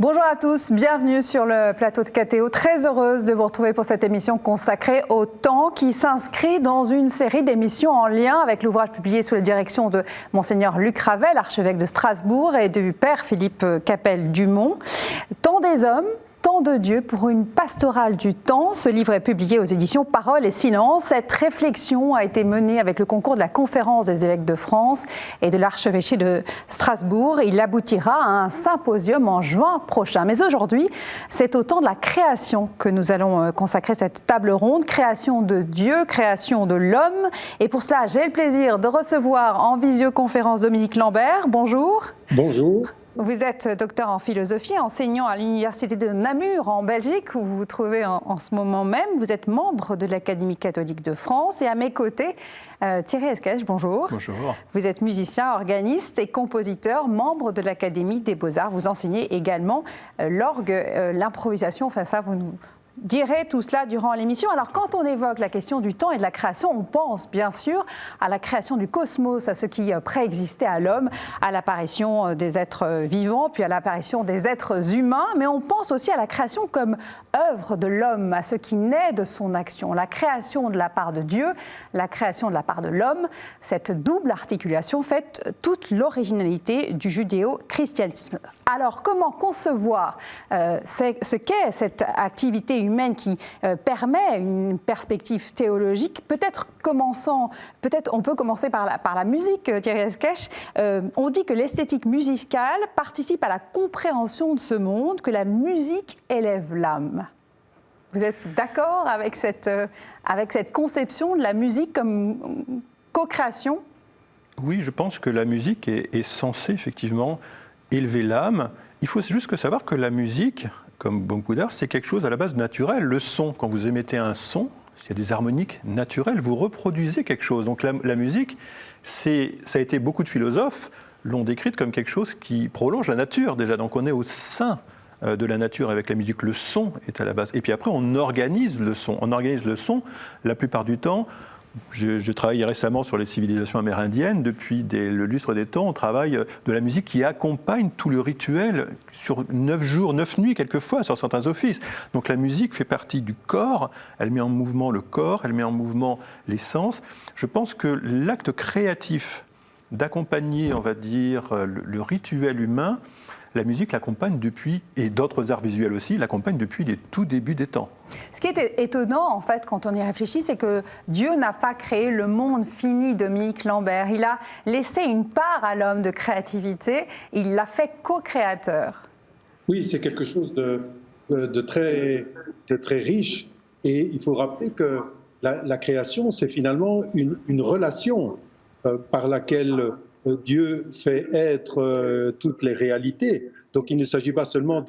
Bonjour à tous, bienvenue sur le plateau de KTO. Très heureuse de vous retrouver pour cette émission consacrée au temps qui s'inscrit dans une série d'émissions en lien avec l'ouvrage publié sous la direction de Monseigneur Luc Ravel, archevêque de Strasbourg, et du Père Philippe Capelle-Dumont. Temps des hommes, temps de Dieu pour une pastorale du temps. Ce livre est publié aux éditions Parole et Silence. Cette réflexion a été menée avec le concours de la Conférence des évêques de France et de l'archevêché de Strasbourg. Il aboutira à un symposium en juin prochain. Mais aujourd'hui, c'est au temps de la création que nous allons consacrer cette table ronde. Création de Dieu, création de l'homme. Et pour cela, j'ai le plaisir de recevoir en visioconférence Dominique Lambert. Bonjour. Bonjour. Vous êtes docteur en philosophie, enseignant à l'Université de Namur en Belgique, où vous vous trouvez en ce moment même. Vous êtes membre de l'Académie catholique de France. Et à mes côtés, Thierry Esquèche, bonjour. Bonjour. Vous êtes musicien, organiste et compositeur, membre de l'Académie des Beaux-Arts. Vous enseignez également l'orgue, l'improvisation. Enfin ça, vous nous direz tout cela durant l'émission. Alors, quand on évoque la question du temps et de la création, on pense bien sûr à la création du cosmos, à ce qui préexistait à l'homme, à l'apparition des êtres vivants, puis à l'apparition des êtres humains, mais on pense aussi à la création comme œuvre de l'homme, à ce qui naît de son action, la création de la part de Dieu, la création de la part de l'homme. Cette double articulation fait toute l'originalité du judéo-christianisme. Alors, comment concevoir ce qu'est cette activité humaine qui permet une perspective théologique? Peut-être on peut commencer par la musique, Thierry Esquèche. On dit que l'esthétique musicale participe à la compréhension de ce monde, que la musique élève l'âme. Vous êtes d'accord avec cette conception de la musique comme co-création? Oui, je pense que la musique est censée effectivement élever l'âme. Il faut juste savoir que la musique, comme beaucoup d'art, c'est quelque chose à la base naturel. Le son, quand vous émettez un son, il y a des harmoniques naturelles, vous reproduisez quelque chose. Donc la musique, ça a été, beaucoup de philosophes l'ont décrite comme quelque chose qui prolonge la nature déjà. Donc on est au sein de la nature avec la musique. Le son est à la base. Et puis après, on organise le son. On organise le son la plupart du temps. Je travaille récemment sur les civilisations amérindiennes. Depuis le lustre des temps, on travaille de la musique qui accompagne tout le rituel sur 9 jours, 9 nuits quelquefois, sur certains offices. Donc la musique fait partie du corps, elle met en mouvement le corps, elle met en mouvement les sens. Je pense que l'acte créatif d'accompagner, on va dire, le rituel humain, la musique l'accompagne depuis, et d'autres arts visuels aussi, l'accompagnent depuis les tout débuts des temps. Ce qui est étonnant, en fait, quand on y réfléchit, c'est que Dieu n'a pas créé le monde fini, Dominique Lambert. Il a laissé une part à l'homme de créativité, il l'a fait co-créateur. Oui, c'est quelque chose de très riche. Et il faut rappeler que la création, c'est finalement une relation par laquelle Dieu fait être toutes les réalités. Donc il ne s'agit pas seulement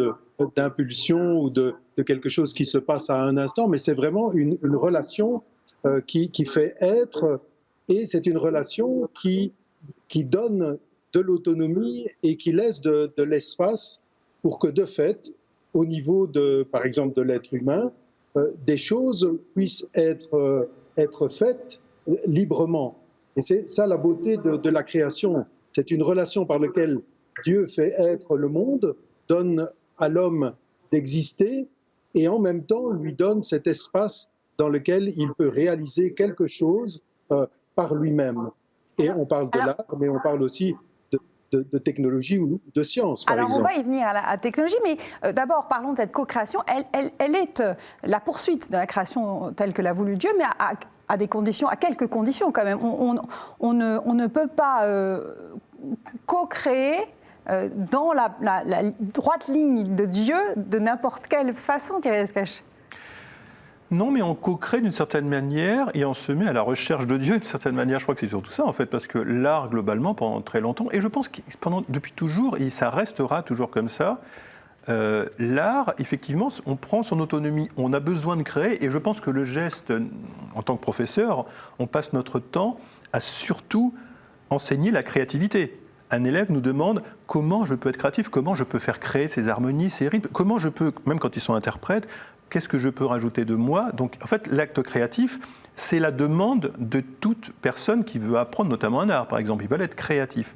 d'impulsion ou de quelque chose qui se passe à un instant, mais c'est vraiment une relation qui fait être, et c'est une relation qui donne de l'autonomie et qui laisse de l'espace pour que de fait, au niveau par exemple de l'être humain, des choses puissent être faites librement. Et c'est ça la beauté de la création. C'est une relation par laquelle Dieu fait être le monde, donne à l'homme d'exister et en même temps lui donne cet espace dans lequel il peut réaliser quelque chose par lui-même. Et on parle de l'art, mais on parle aussi de technologie ou de science, par exemple. On va y venir à la technologie, mais d'abord, parlons de cette co-création. Elle est la poursuite de la création telle que l'a voulu Dieu, mais à des conditions, à quelques conditions quand même. On ne peut pas co-créer dans la droite ligne de Dieu de n'importe quelle façon, Thierry Esquèche. Non, mais on co-crée d'une certaine manière et on se met à la recherche de Dieu d'une certaine manière. Je crois que c'est surtout ça, en fait, parce que l'art, globalement, pendant très longtemps, et je pense que depuis toujours, et ça restera toujours comme ça, l'art, effectivement, on prend son autonomie, on a besoin de créer, et je pense que le geste, en tant que professeur, on passe notre temps à surtout enseigner la créativité. Un élève nous demande comment je peux être créatif, comment je peux faire créer ces harmonies, ces rythmes, comment je peux, même quand ils sont interprètes, qu'est-ce que je peux rajouter de moi? Donc, en fait, l'acte créatif, c'est la demande de toute personne qui veut apprendre, notamment un art, par exemple. Ils veulent être créatifs.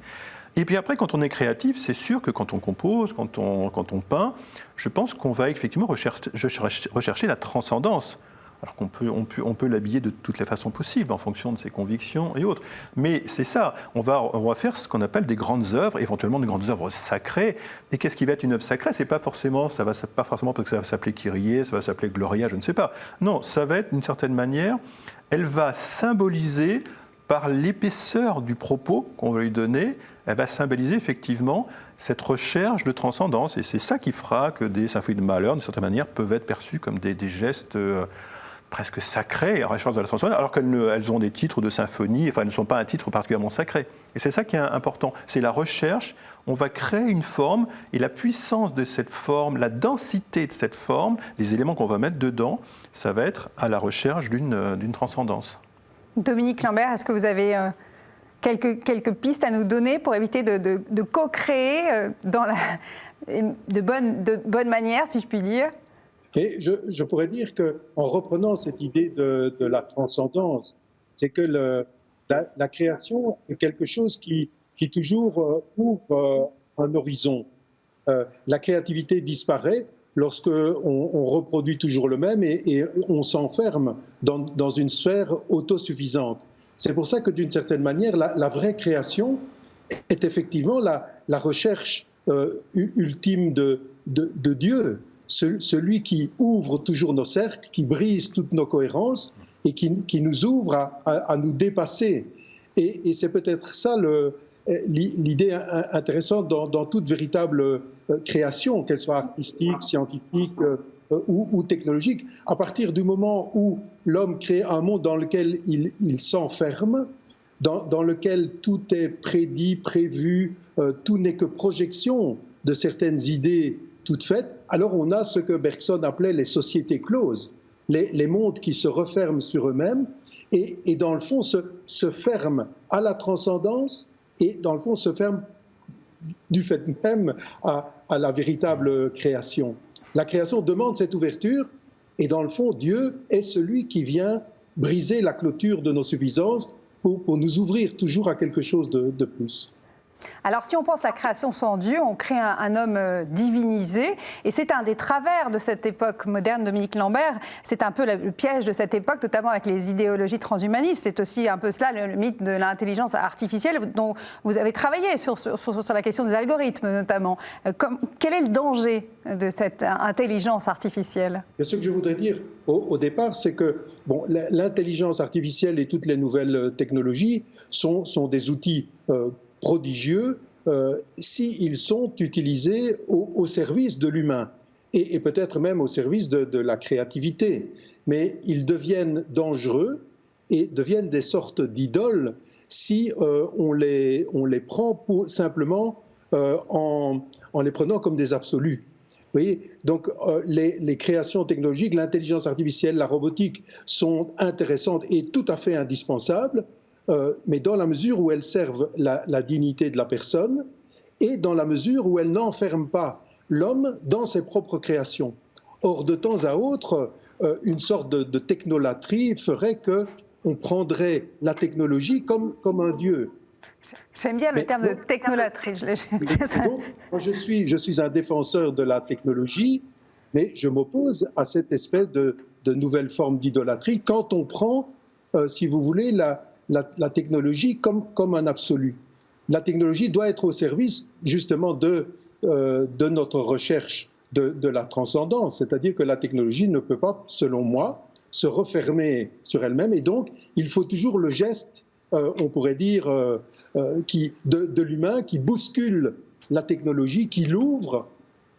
Et puis après, quand on est créatif, c'est sûr que quand on compose, quand on peint, je pense qu'on va effectivement rechercher la transcendance. Alors on peut l'habiller de toutes les façons possibles, en fonction de ses convictions et autres. Mais c'est ça, on va faire ce qu'on appelle des grandes œuvres, éventuellement des grandes œuvres sacrées. Et qu'est-ce qui va être une œuvre sacrée ? Ça va pas forcément parce que ça va s'appeler Kyrie, ça va s'appeler Gloria, je ne sais pas. Non, ça va être d'une certaine manière, elle va symboliser, par l'épaisseur du propos qu'on va lui donner, elle va symboliser effectivement cette recherche de transcendance. Et c'est ça qui fera que des symphonies de Mahler, d'une certaine manière, peuvent être perçues comme des gestes presque sacrées, à recherche de la transcendance, alors qu'elles ont des titres de symphonie, enfin elles ne sont pas un titre particulièrement sacré. Et c'est ça qui est important, c'est la recherche, on va créer une forme, et la puissance de cette forme, la densité de cette forme, les éléments qu'on va mettre dedans, ça va être à la recherche d'une transcendance. Dominique Lambert, est-ce que vous avez quelques pistes à nous donner pour éviter de co-créer de bonne manière, si je puis dire ? Et je pourrais dire qu'en reprenant cette idée de la transcendance, c'est que la création est quelque chose qui toujours ouvre un horizon. La créativité disparaît lorsqu'on reproduit toujours le même et on s'enferme dans une sphère autosuffisante. C'est pour ça que d'une certaine manière, la vraie création est effectivement la recherche ultime de Dieu. Celui qui ouvre toujours nos cercles, qui brise toutes nos cohérences et qui nous ouvre à nous dépasser. Et c'est peut-être ça l'idée intéressante dans toute véritable création, qu'elle soit artistique, scientifique ou technologique. À partir du moment où l'homme crée un monde dans lequel il s'enferme, dans lequel tout est prédit, prévu, tout n'est que projection de certaines idées toutes faites, alors on a ce que Bergson appelait les sociétés closes, les mondes qui se referment sur eux-mêmes et dans le fond se ferment à la transcendance et dans le fond se ferment du fait même à la véritable création. La création demande cette ouverture et dans le fond Dieu est celui qui vient briser la clôture de nos suffisances pour nous ouvrir toujours à quelque chose de plus. Alors, si on pense à la création sans Dieu, on crée un homme divinisé. Et c'est un des travers de cette époque moderne, Dominique Lambert. C'est un peu le piège de cette époque, notamment avec les idéologies transhumanistes. C'est aussi un peu cela, le mythe de l'intelligence artificielle, dont vous avez travaillé sur la question des algorithmes, notamment. Quel est le danger de cette intelligence artificielle ? Ce que je voudrais dire au départ, c'est que l'intelligence artificielle et toutes les nouvelles technologies sont des outils prodigieux s'ils sont utilisés au service de l'humain et peut-être même au service de la créativité. Mais ils deviennent dangereux et deviennent des sortes d'idoles si on les prend simplement en les prenant comme des absolus. Vous voyez, donc les créations technologiques, l'intelligence artificielle, la robotique sont intéressantes et tout à fait indispensables, mais dans la mesure où elles servent la dignité de la personne et dans la mesure où elles n'enferment pas l'homme dans ses propres créations. Or, de temps à autre, une sorte de technolatrie ferait qu'on prendrait la technologie comme un dieu. J'aime bien le terme de technolatrie. Moi, je suis un défenseur de la technologie, mais je m'oppose à cette espèce de nouvelle forme d'idolâtrie quand on prend, si vous voulez, la technologie comme un absolu. La technologie doit être au service justement de notre recherche de la transcendance, c'est-à-dire que la technologie ne peut pas, selon moi, se refermer sur elle-même et donc il faut toujours le geste, on pourrait dire, de l'humain qui bouscule la technologie, qui l'ouvre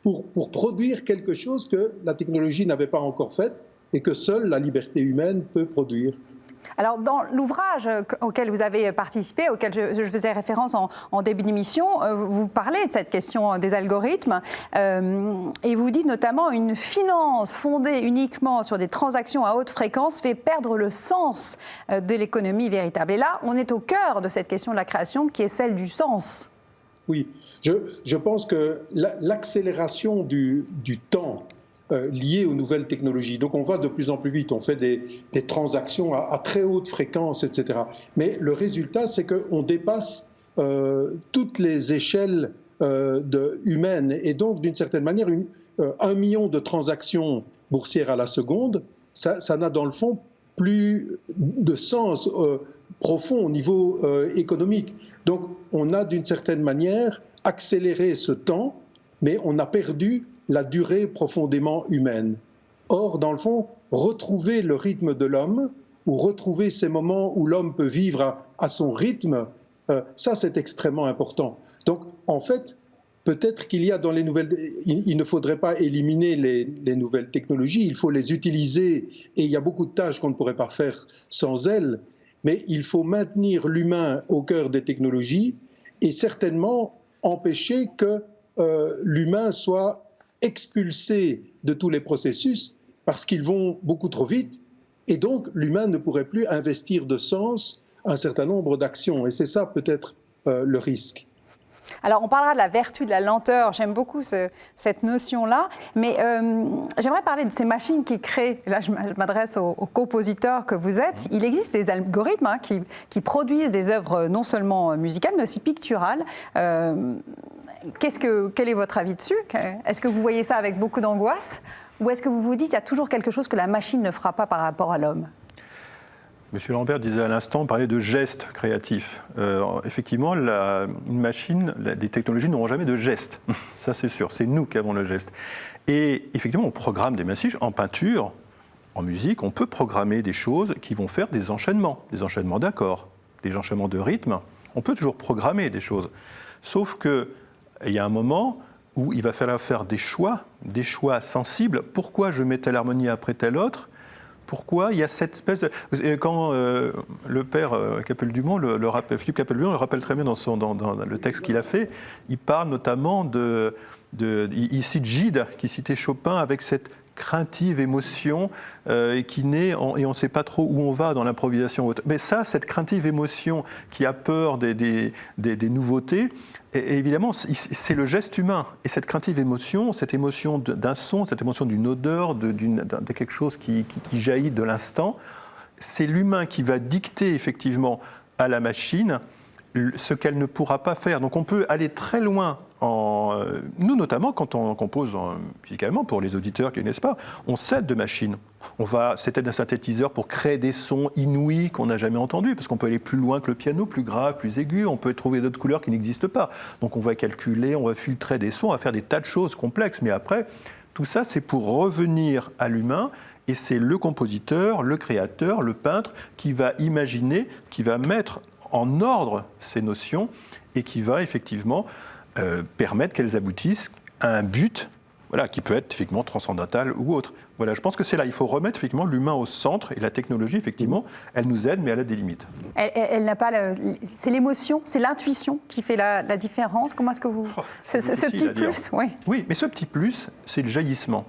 pour produire quelque chose que la technologie n'avait pas encore fait et que seule la liberté humaine peut produire. Alors, dans l'ouvrage auquel vous avez participé, auquel je faisais référence en début d'émission, vous parlez de cette question des algorithmes et vous dites notamment une finance fondée uniquement sur des transactions à haute fréquence fait perdre le sens de l'économie véritable. Et là, on est au cœur de cette question de la création qui est celle du sens. Oui, je pense que l'accélération du temps liées aux nouvelles technologies. Donc on va de plus en plus vite, on fait des transactions à très haute fréquence, etc. Mais le résultat, c'est qu'on dépasse toutes les échelles humaines. Et donc, d'une certaine manière, 1 million de transactions boursières à la seconde, ça n'a dans le fond plus de sens profond au niveau économique. Donc, on a d'une certaine manière accéléré ce temps, mais on a perdu la durée profondément humaine. Or, dans le fond, retrouver le rythme de l'homme, ou retrouver ces moments où l'homme peut vivre à son rythme, ça c'est extrêmement important. Donc, en fait, peut-être qu'il y a dans les nouvelles... Il ne faudrait pas éliminer les nouvelles technologies, il faut les utiliser, et il y a beaucoup de tâches qu'on ne pourrait pas faire sans elles, mais il faut maintenir l'humain au cœur des technologies, et certainement empêcher que l'humain soit expulsé de tous les processus, parce qu'ils vont beaucoup trop vite, et donc l'humain ne pourrait plus investir de sens un certain nombre d'actions. Et c'est ça peut-être le risque. Alors, on parlera de la vertu de la lenteur. J'aime beaucoup cette notion-là. Mais j'aimerais parler de ces machines qui créent. Là, je m'adresse aux compositeurs que vous êtes. Il existe des algorithmes qui produisent des œuvres non seulement musicales, mais aussi picturales. Quel est votre avis dessus? Est-ce que vous voyez ça avec beaucoup d'angoisse? Ou est-ce que vous vous dites qu'il y a toujours quelque chose que la machine ne fera pas par rapport à l'homme? Monsieur Lambert disait à l'instant, parlait de gestes créatifs. Effectivement, une machine, les technologies n'auront jamais de gestes. Ça, c'est sûr. C'est nous qui avons le geste. Et effectivement, on programme des messages en peinture, en musique. On peut programmer des choses qui vont faire des enchaînements d'accords, des enchaînements de rythme. On peut toujours programmer des choses. Sauf qu'il y a un moment où il va falloir faire des choix sensibles. Pourquoi je mets telle harmonie après telle autre? Pourquoi il y a cette espèce de... Quand le père Capelle-Dumont, Philippe Capelle-Dumont, le rappelle très bien dans le texte qu'il a fait, il parle notamment il cite Gide, qui citait Chopin avec cette craintive émotion qui naît, et on ne sait pas trop où on va dans l'improvisation. Mais ça, cette craintive émotion qui a peur des nouveautés, et évidemment, c'est le geste humain. Et cette craintive émotion, cette émotion d'un son, cette émotion d'une odeur, de quelque chose qui jaillit de l'instant, c'est l'humain qui va dicter effectivement à la machine ce qu'elle ne pourra pas faire. Donc on peut aller très loin. Nous, notamment, quand on compose musicalement, pour les auditeurs qui ne connaissent pas, on s'aide de machines. C'est d'un synthétiseur pour créer des sons inouïs qu'on n'a jamais entendus, parce qu'on peut aller plus loin que le piano, plus grave, plus aigu, on peut trouver d'autres couleurs qui n'existent pas. Donc on va calculer, on va filtrer des sons, on va faire des tas de choses complexes, mais après, tout ça, c'est pour revenir à l'humain, et c'est le compositeur, le créateur, le peintre qui va imaginer, qui va mettre en ordre ces notions, et qui va effectivement permettre qu'elles aboutissent à un but, voilà, qui peut être effectivement transcendantal ou autre. Voilà, je pense que c'est là, il faut remettre effectivement l'humain au centre, et la technologie, effectivement, elle nous aide, mais elle a des limites. Elle n'a pas... C'est l'émotion, c'est l'intuition qui fait la différence. Comment est-ce que vous... ce petit plus, oui. Oui, mais ce petit plus, c'est le jaillissement.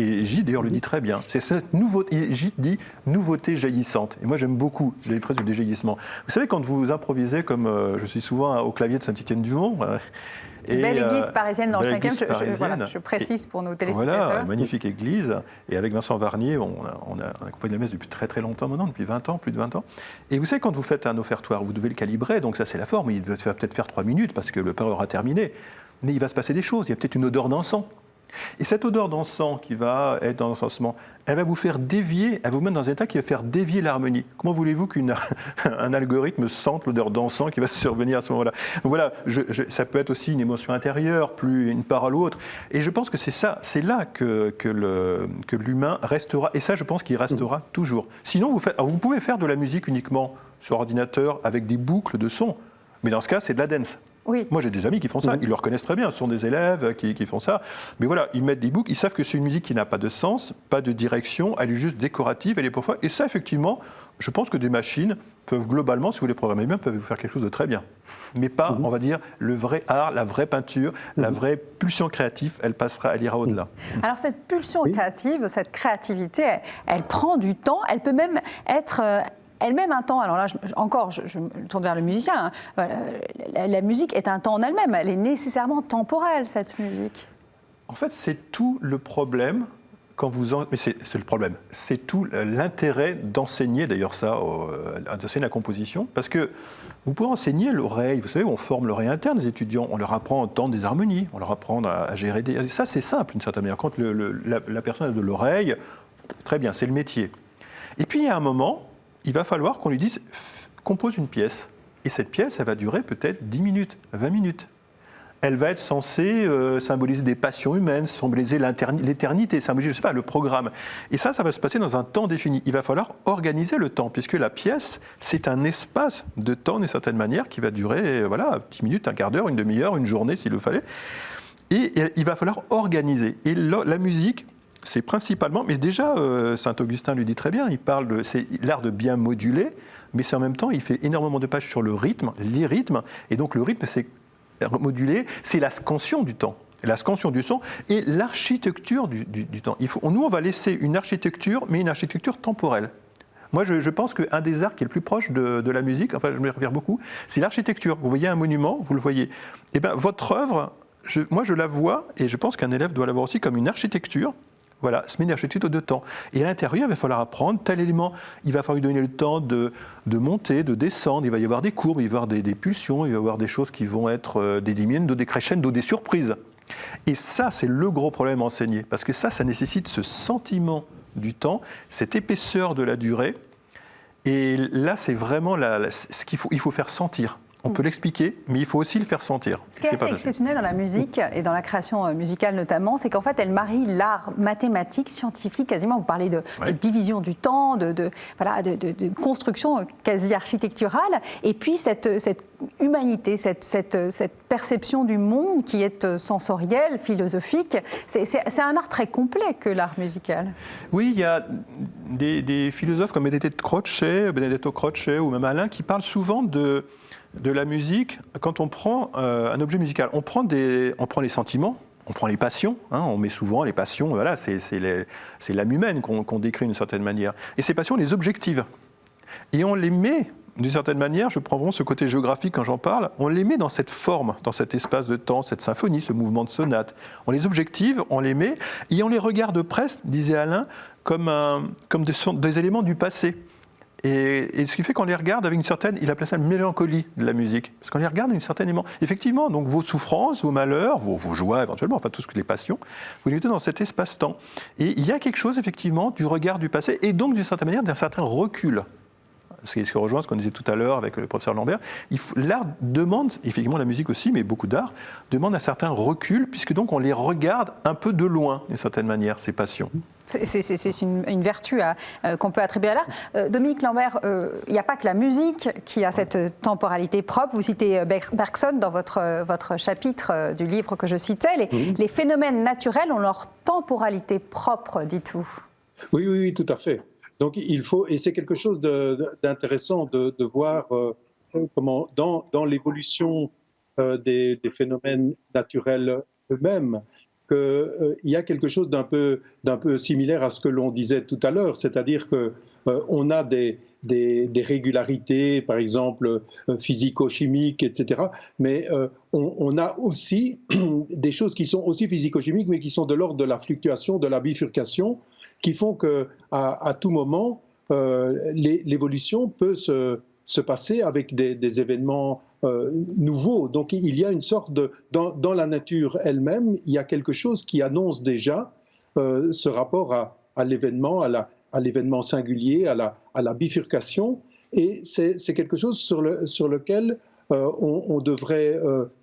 Et Gide, d'ailleurs, le dit très bien. C'est cette nouveauté. Gide dit nouveauté jaillissante. Et moi, j'aime beaucoup les phrases du déjaillissement. Vous savez, quand vous improvisez, comme je suis souvent au clavier de Saint-Étienne-du-Mont. Belle église parisienne dans le 5e, je précise pour nos téléspectateurs. Voilà, magnifique église. Et avec Vincent Varnier, on a accompagné la messe depuis très très longtemps maintenant, depuis 20 ans, plus de 20 ans. Et vous savez, quand vous faites un offertoire, vous devez le calibrer, donc ça c'est la forme. Il va peut-être faire 3 minutes parce que le père aura terminé. Mais il va se passer des choses. Il y a peut-être une odeur d'encens. Et cette odeur d'encens qui va être dans l'encensement, elle va vous faire dévier, elle va vous mettre dans un état qui va faire dévier l'harmonie. Comment voulez-vous qu'un algorithme sente l'odeur d'encens qui va survenir à ce moment-là? Donc voilà, ça peut être aussi une émotion intérieure, plus une parole ou autre. Et je pense que c'est ça, c'est là que l'humain restera. Et ça, je pense qu'il restera toujours. Sinon, vous pouvez faire de la musique uniquement sur ordinateur avec des boucles de sons. Mais dans ce cas, c'est de la dance. Oui. Moi, j'ai des amis qui font ça, ils le reconnaissent très bien, ce sont des élèves qui font ça. Mais voilà, ils mettent des boucles, ils savent que c'est une musique qui n'a pas de sens, pas de direction, elle est juste décorative, elle est pour ça. Et ça, effectivement, je pense que des machines peuvent globalement, si vous les programmez bien, peuvent vous faire quelque chose de très bien. Mais pas, on va dire, le vrai art, la vraie peinture, la vraie pulsion créative, elle ira au-delà. Alors cette pulsion créative, cette créativité, elle prend du temps, elle peut même être... elle-même un temps, alors là, je me tourne vers le musicien, hein. La musique est un temps en elle-même, elle est nécessairement temporelle, cette musique. En fait, c'est tout le problème mais c'est le problème. C'est tout l'intérêt d'enseigner, d'ailleurs ça, d'enseigner la composition, parce que vous pouvez enseigner l'oreille. Vous savez, on forme l'oreille interne des étudiants. On leur apprend à entendre des harmonies, on leur apprend à gérer des... Ça, c'est simple, d'une certaine manière. Quand la personne a de l'oreille, très bien, c'est le métier. Et puis, il y a un moment, il va falloir qu'on lui dise « compose une pièce ». Et cette pièce, elle va durer peut-être 10 minutes, 20 minutes. Elle va être censée symboliser des passions humaines, symboliser l'éternité, symboliser, je sais pas, le programme. Et ça va se passer dans un temps défini. Il va falloir organiser le temps, puisque la pièce, c'est un espace de temps, d'une certaine manière, qui va durer, 10 minutes, un quart d'heure, une demi-heure, une journée, s'il le fallait. Et il va falloir organiser. Et la musique, c'est principalement, mais déjà, Saint-Augustin lui dit très bien, c'est l'art de bien moduler, mais c'est en même temps, il fait énormément de pages sur le rythme, les rythmes, et donc le rythme, c'est moduler, c'est la scansion du temps. La scansion du son et l'architecture du temps. Nous, on va laisser une architecture, mais une architecture temporelle. Moi, je pense qu'un des arts qui est le plus proche de la musique, enfin, je me réfère beaucoup, c'est l'architecture. Vous voyez un monument, vous le voyez. Eh bien, votre œuvre, moi, je la vois, et je pense qu'un élève doit la voir aussi comme une architecture. Voilà, se met une architecture de temps. Et à l'intérieur, il va falloir apprendre tel élément. Il va falloir lui donner le temps de monter, de descendre. Il va y avoir des courbes, il va y avoir des pulsions, il va y avoir des choses qui vont être des diminuendo, des crescendo, des surprises. Et ça, c'est le gros problème enseigné. Parce que ça nécessite ce sentiment du temps, cette épaisseur de la durée. Et là, c'est vraiment ce qu'il faut faire sentir. On peut l'expliquer, mais il faut aussi le faire sentir. Ce qui est assez exceptionnel dans la musique et dans la création musicale notamment, c'est qu'en fait, elle marie l'art mathématique, scientifique, quasiment. Vous parlez de division du temps, de construction quasi architecturale, et puis cette humanité, cette perception du monde qui est sensorielle, philosophique. C'est un art très complet que l'art musical. Oui, il y a des philosophes comme Benedetto Croce ou même Alain qui parlent souvent de la musique. Quand on prend un objet musical, on prend les sentiments, on prend les passions, on met souvent les passions, voilà, c'est l'âme humaine qu'on décrit d'une certaine manière. Et ces passions, on les objective. Et on les met, d'une certaine manière, je prends vraiment ce côté géographique quand j'en parle, on les met dans cette forme, dans cet espace de temps, cette symphonie, ce mouvement de sonate. On les objective, on les met, et on les regarde presque, disait Alain, comme des éléments du passé. Et ce qui fait qu'on les regarde avec une certaine, il appelait ça une mélancolie de la musique, parce qu'on les regarde d'une certaine aimant. Effectivement, donc vos souffrances, vos malheurs, vos joies éventuellement, enfin tout ce que les passions, vous les mettez dans cet espace-temps. Et il y a quelque chose effectivement du regard du passé, et donc d'une certaine manière d'un certain recul. Ce qui rejoint ce qu'on disait tout à l'heure avec le professeur Lambert, l'art demande, effectivement la musique aussi, mais beaucoup d'art, demande un certain recul, puisque donc on les regarde un peu de loin, d'une certaine manière, ces passions. C'est une vertu qu'on peut attribuer à l'art. Dominique Lambert, il n'y a pas que la musique qui a cette temporalité propre. Vous citez Bergson dans votre chapitre du livre que je citais. Les phénomènes naturels ont leur temporalité propre, dites-vous. Oui, tout à fait. Donc il faut, et c'est quelque chose d'intéressant de voir comment dans l'évolution des phénomènes naturels eux-mêmes, qu'il y a quelque chose d'un peu similaire à ce que l'on disait tout à l'heure, c'est-à-dire qu'on a des régularités, par exemple physico-chimiques, etc. Mais on a aussi des choses qui sont aussi physico-chimiques, mais qui sont de l'ordre de la fluctuation, de la bifurcation, qui font qu'à tout moment, l'évolution peut se passer avec des événements nouveaux. Donc il y a une sorte dans la nature elle-même, il y a quelque chose qui annonce déjà ce rapport à l'événement, à l'événement singulier, à la bifurcation, et c'est quelque chose sur lequel on devrait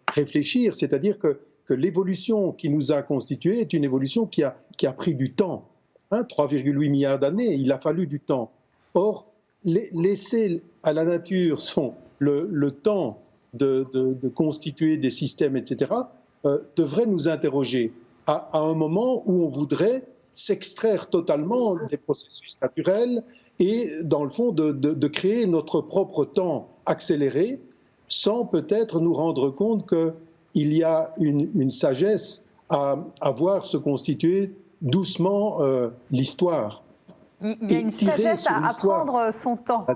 réfléchir, c'est-à-dire que l'évolution qui nous a constitués est une évolution qui a pris du temps, 3,8 milliards d'années, il a fallu du temps. Or, laisser à la nature le temps de constituer des systèmes, etc., devrait nous interroger à un moment où on voudrait s'extraire totalement des processus naturels et, dans le fond, de créer notre propre temps accéléré sans peut-être nous rendre compte qu'il y a une sagesse à voir se constituer doucement l'histoire. Il y a une sagesse à prendre son temps.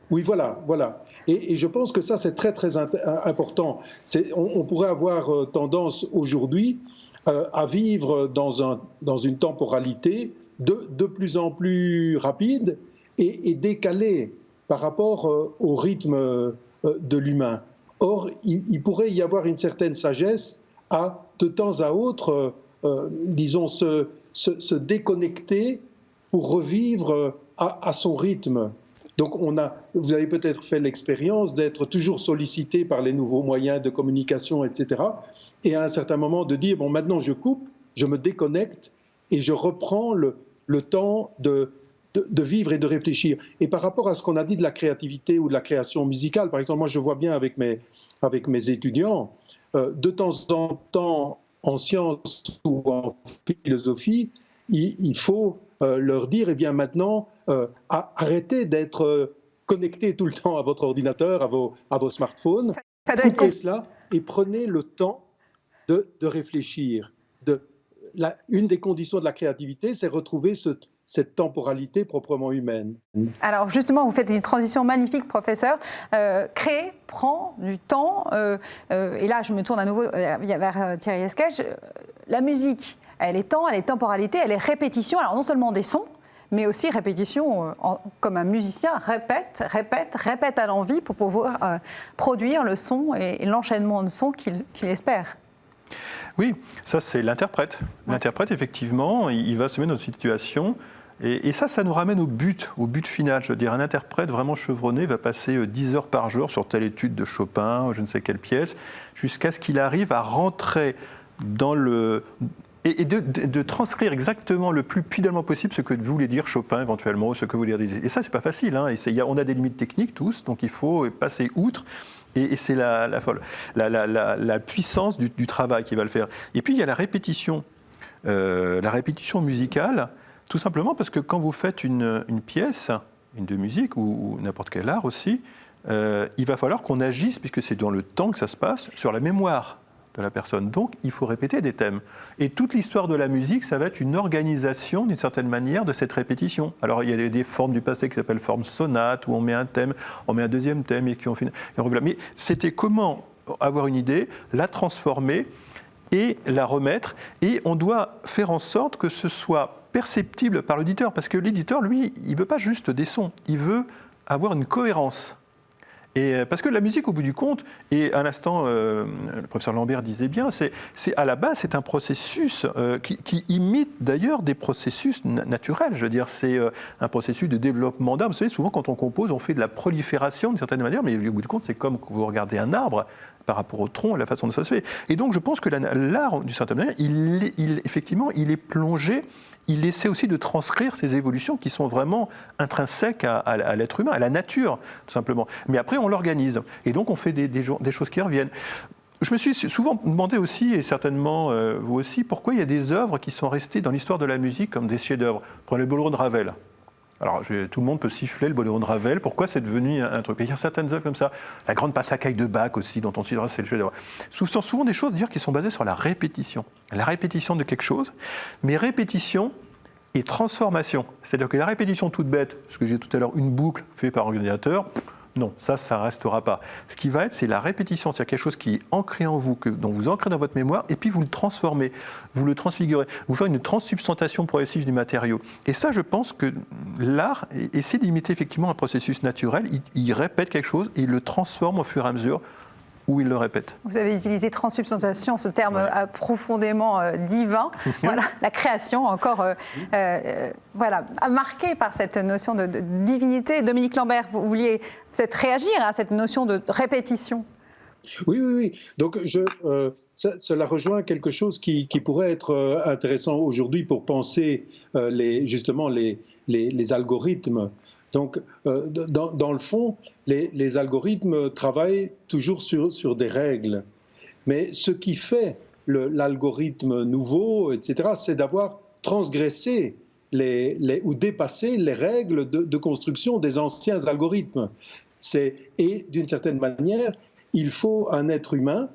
Oui, voilà. Et je pense que ça, c'est très, très important. On pourrait avoir tendance aujourd'hui à vivre dans une temporalité de plus en plus rapide et décalée par rapport au rythme de l'humain. Or, il pourrait y avoir une certaine sagesse à, de temps à autre, disons, se déconnecter pour revivre à son rythme. Donc, vous avez peut-être fait l'expérience d'être toujours sollicité par les nouveaux moyens de communication, etc. Et à un certain moment de dire, bon, maintenant je coupe, je me déconnecte et je reprends le temps de vivre et de réfléchir. Et par rapport à ce qu'on a dit de la créativité ou de la création musicale, par exemple, moi je vois bien avec mes étudiants, de temps en temps, en sciences ou en philosophie, il faut leur dire, eh bien maintenant, arrêtez d'être connectés tout le temps à votre ordinateur, à vos smartphones, coupez cela et prenez le temps de réfléchir. Une des conditions de la créativité, c'est retrouver cette temporalité proprement humaine. Alors justement, vous faites une transition magnifique, professeur. Créer prend du temps. Et là, je me tourne à nouveau vers Thierry Esquèche. La musique, elle est temps, elle est temporalité, elle est répétition. Alors non seulement des sons, mais aussi répétition, comme un musicien répète à l'envie pour pouvoir produire le son et l'enchaînement de sons qu'il espère. Oui, ça c'est l'interprète. L'interprète, effectivement, il va se mettre dans une situation, et ça nous ramène au but final. Je veux dire, un interprète vraiment chevronné va passer 10 heures par jour sur telle étude de Chopin, je ne sais quelle pièce, jusqu'à ce qu'il arrive à rentrer dans le... Et de transcrire exactement le plus fidèlement possible ce que voulait dire Chopin éventuellement, ce que voulait dire. Et ça, c'est pas facile. Hein. On a des limites techniques tous, donc il faut passer outre. Et c'est la puissance du travail qui va le faire. Et puis il y a la répétition musicale, tout simplement parce que quand vous faites une pièce, de musique ou n'importe quel art aussi, il va falloir qu'on agisse, puisque c'est dans le temps que ça se passe, sur la mémoire de la personne. Donc, il faut répéter des thèmes. Et toute l'histoire de la musique, ça va être une organisation, d'une certaine manière, de cette répétition. Alors, il y a des formes du passé qui s'appellent formes sonates, où on met un thème, on met un deuxième thème, et qui on finit. Mais c'était comment avoir une idée, la transformer et la remettre. Et on doit faire en sorte que ce soit perceptible par l'auditeur. Parce que l'éditeur, lui, il ne veut pas juste des sons. Il veut avoir une cohérence. Et parce que la musique, au bout du compte, et à l'instant, le professeur Lambert disait bien, à la base, c'est un processus qui imite d'ailleurs des processus naturels. Je veux dire, c'est un processus de développement d'âme. Vous savez, souvent, quand on compose, on fait de la prolifération d'une certaine manière, mais au bout du compte, c'est comme quand vous regardez un arbre par rapport au tronc et la façon dont ça se fait. Et donc, je pense que l'art, d'une certaine manière, effectivement, il est plongé, il essaie aussi de transcrire ces évolutions qui sont vraiment intrinsèques à l'être humain, à la nature, tout simplement. Mais après, on l'organise. Et donc, on fait des choses qui reviennent. Je me suis souvent demandé aussi, et certainement vous aussi, pourquoi il y a des œuvres qui sont restées dans l'histoire de la musique comme des chefs-d'œuvre. Prenez le Boléro de Ravel. Alors, tout le monde peut siffler le Boléro de Ravel. Pourquoi c'est devenu un truc ? Il y a certaines œuvres comme ça. La Grande Passacaille de Bach aussi, dont on se dira c'est le chef-d'œuvre. Souvent des choses qui sont basées sur la répétition. La répétition de quelque chose, mais répétition et transformation. C'est-à-dire que la répétition toute bête, ce que j'ai tout à l'heure, une boucle faite par ordinateur, non, ça ne restera pas. Ce qui va être, c'est la répétition, c'est-à-dire quelque chose qui est ancré en vous, dont vous ancrez dans votre mémoire, et puis vous le transformez, vous le transfigurez, vous faites une transsubstantation progressive du matériau. Et ça, je pense que l'art essaie d'imiter effectivement un processus naturel, il répète quelque chose, et il le transforme au fur et à mesure où il le répète. Vous avez utilisé transsubstantiation, ce terme profondément divin. Voilà, la création encore marquée par cette notion de divinité. Dominique Lambert, vous vouliez peut-être réagir à cette notion de répétition. Oui. Donc, cela rejoint quelque chose qui pourrait être intéressant aujourd'hui pour penser justement les algorithmes. Donc, dans le fond, les algorithmes travaillent toujours sur des règles. Mais ce qui fait l'algorithme nouveau, etc., c'est d'avoir transgressé ou dépassé les règles de construction des anciens algorithmes. Et d'une certaine manière, il faut un être humain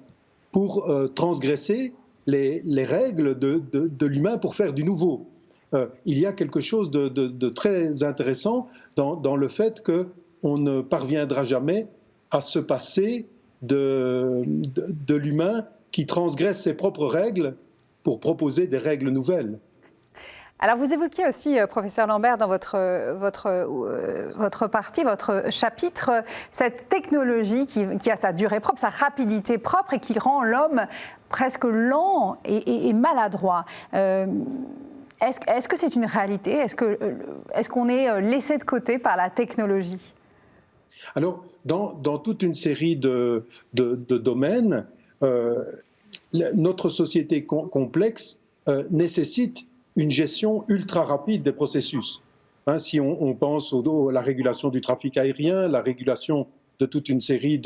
pour transgresser les règles de l'humain pour faire du nouveau. Il y a quelque chose de très intéressant dans le fait qu'on ne parviendra jamais à se passer de l'humain qui transgresse ses propres règles pour proposer des règles nouvelles. Alors, vous évoquiez aussi, professeur Lambert, dans votre chapitre, cette technologie qui a sa durée propre, sa rapidité propre et qui rend l'homme presque lent et maladroit. Est-ce que c'est une réalité ? Est-ce qu'on est laissé de côté par la technologie ? Alors, dans toute une série de domaines, notre société complexe nécessite une gestion ultra rapide des processus. Si on pense à la régulation du trafic aérien, la régulation de toute une série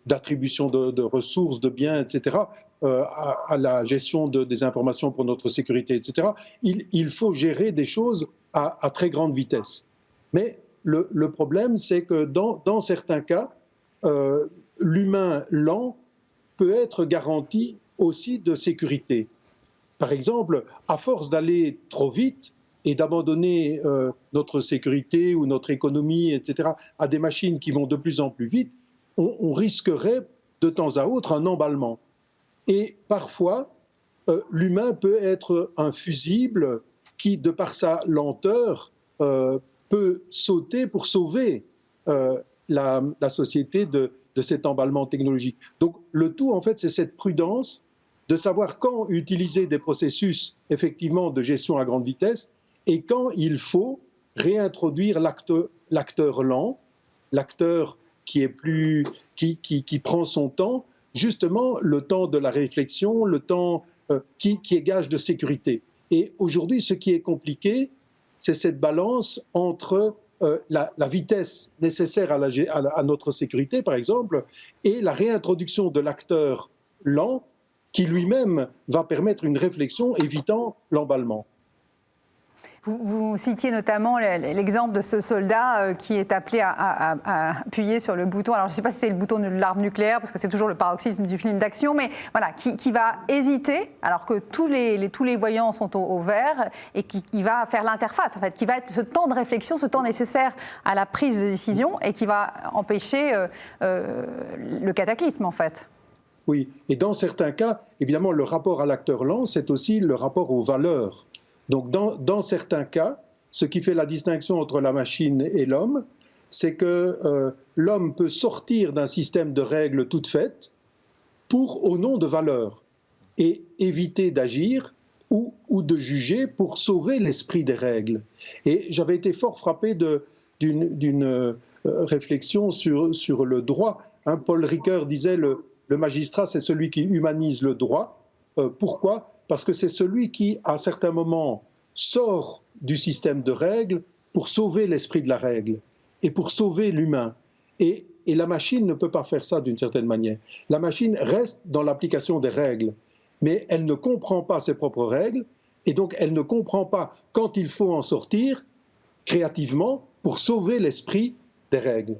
d'attributions de ressources, de biens, etc., à la gestion des informations pour notre sécurité, etc., il faut gérer des choses à très grande vitesse. Mais le problème, c'est que dans certains cas, l'humain lent peut être garanti aussi de sécurité. Par exemple, à force d'aller trop vite et d'abandonner notre sécurité ou notre économie, etc., à des machines qui vont de plus en plus vite, on risquerait de temps à autre un emballement. Et parfois, l'humain peut être un fusible qui, de par sa lenteur, peut sauter pour sauver la société de cet emballement technologique. Donc le tout, en fait, c'est cette prudence de savoir quand utiliser des processus effectivement de gestion à grande vitesse et quand il faut réintroduire l'acteur lent, l'acteur qui prend son temps, justement le temps de la réflexion, le temps qui est gage de sécurité. Et aujourd'hui, ce qui est compliqué, c'est cette balance entre la vitesse nécessaire à notre sécurité, par exemple, et la réintroduction de l'acteur lent qui lui-même va permettre une réflexion évitant l'emballement. Vous citiez notamment l'exemple de ce soldat qui est appelé à appuyer sur le bouton. Alors, je ne sais pas si c'est le bouton de l'arme nucléaire, parce que c'est toujours le paroxysme du film d'action, mais voilà, qui va hésiter, alors que tous les voyants sont au vert, et qui va faire l'interface, en fait, qui va être ce temps de réflexion, ce temps nécessaire à la prise de décision, et qui va empêcher le cataclysme, en fait. Oui, et dans certains cas, évidemment, le rapport à l'acteur lent, c'est aussi le rapport aux valeurs. Donc, dans certains cas, ce qui fait la distinction entre la machine et l'homme, c'est que l'homme peut sortir d'un système de règles toutes faites au nom de valeurs et éviter d'agir ou de juger pour sauver l'esprit des règles. Et j'avais été fort frappé d'une réflexion sur le droit. Paul Ricoeur disait le magistrat, c'est celui qui humanise le droit. Pourquoi ? Parce que c'est celui qui, à certains moments, sort du système de règles pour sauver l'esprit de la règle et pour sauver l'humain. Et la machine ne peut pas faire ça d'une certaine manière. La machine reste dans l'application des règles, mais elle ne comprend pas ses propres règles, et donc elle ne comprend pas quand il faut en sortir créativement pour sauver l'esprit des règles.